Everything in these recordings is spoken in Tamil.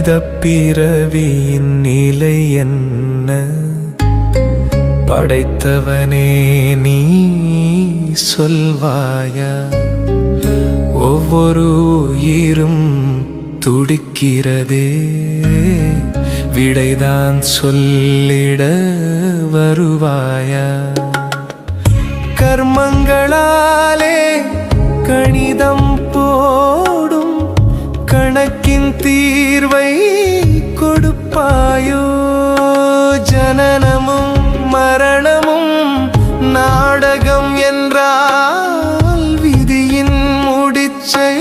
மனித பிறவியின் நிலை என்ன? படைத்தவனே நீ சொல்வாயா? ஒவ்வொரு உயிரும் துடிக்கிறதே, விடைதான் சொல்லிட வருவாயா? கர்மங்களாலே கணிதம் போடும் கணக்கின் தீர்வை கொடுப்பாயோ? ஜனனமும் மரணமும் நாடகம் என்றால் விதியின் முடிச்சை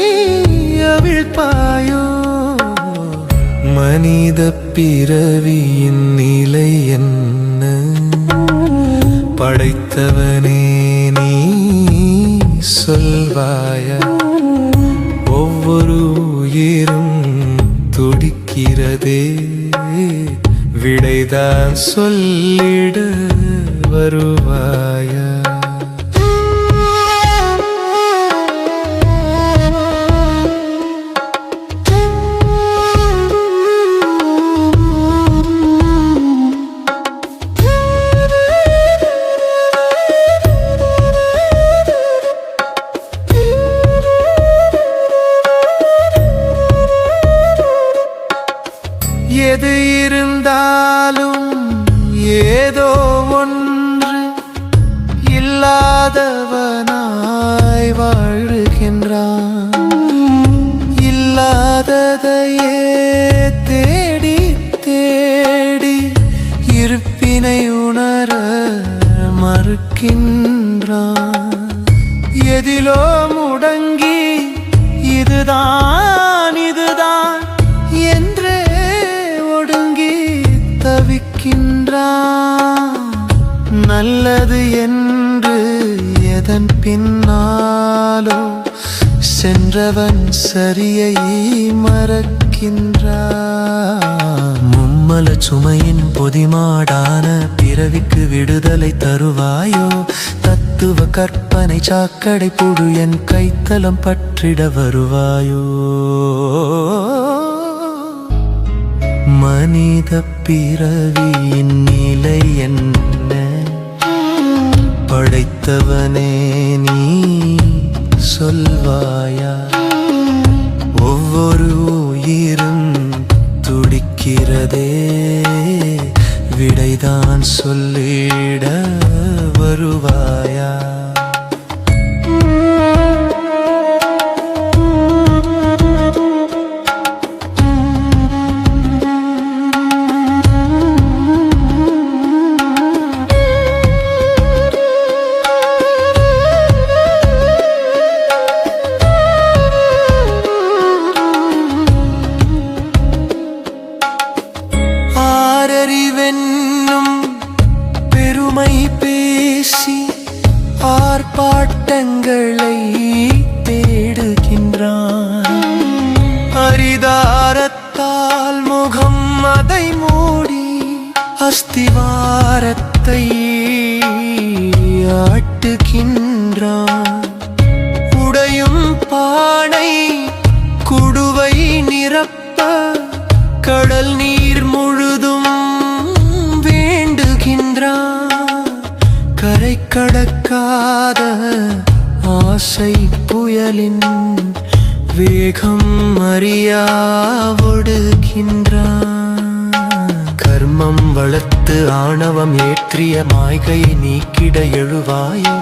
அவிழ்ப்பாயோ? மனித பிறவியின் நிலை என்ன? படைத்தவனே நீ சொல்வாயா? ஒவ்வொரு உயிரும் துடிக்கிறதே, விடைதான் சொல்லிட வருவாயா? எது இருந்தாலும் ஏதோ ஒன்று இல்லாதவனாய் வாழுகின்றான். இல்லாததையே தேடி தேடி இருப்பினை உணர மறுக்கின்றான். எதிலோ முடங்கி இதுதான் இதுதான் என்றே ஒடுங்கி தவிக்கின்றான். நல்லது என்று எதன் பின்னாலோ சென்றவன் சரியை மறக்கின்றான். மும்மல சுமையின் பொதிமாடான பிறவிக்கு விடுதலை தருவாயோ? தத்துவ கற்பனை சாக்கடை புழு என் கைத்தலம் பற்றிட வருவாயோ? மனித பிறவியின் நிலை என்ன? படைத்தவனே நீ சொல்வாயா? ஒவ்வொரு உயிரும் துடிக்கிறதே, விடைதான் சொல்லிட வருவாயா? ஆரறிவென்னும் பெருமை பேசி ஆர்ப்பாட்டங்களை தேடுகின்றான். அரிதாரத்தால் முகம் அதை மூடி அஸ்திவாரத்தை ஆட்டுகின்றான். உடையும் பானை குடுவை நிரப்ப கடல் நீர் முழுதும் வேண்டுகின்றான். கரை கடக்காத ஆசை புயலின் வேகம் அறியா ஒடுகின்றான். கர்மம் வளர்த்து ஆணவம் ஏற்றிய மாய்கையை நீக்கிட எழுவாயோ?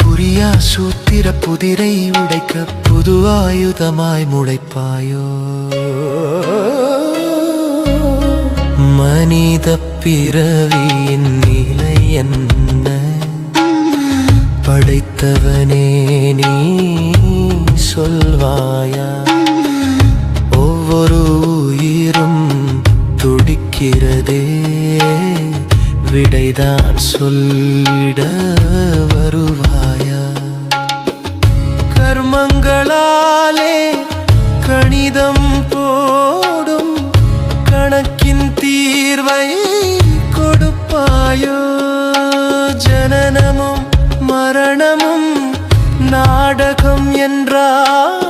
புரியா சூத்திர புதிரை உடைக்க புது ஆயுதமாய் முளைப்பாயோ? மனித பிறவியின் நிலை என்ன? படைத்தவனே நீ சொல்வாயா? ஒவ்வொரு உயிரும் துடிக்கிறதே, விடைதான் சொல்லிட வருவாயா? கர்மங்களாலே கணிதம் போடும் கணக்கின் தீர்வை கொடுப்பாயோ? ஜனனமும் மரணமும் நாடகம் என்றால்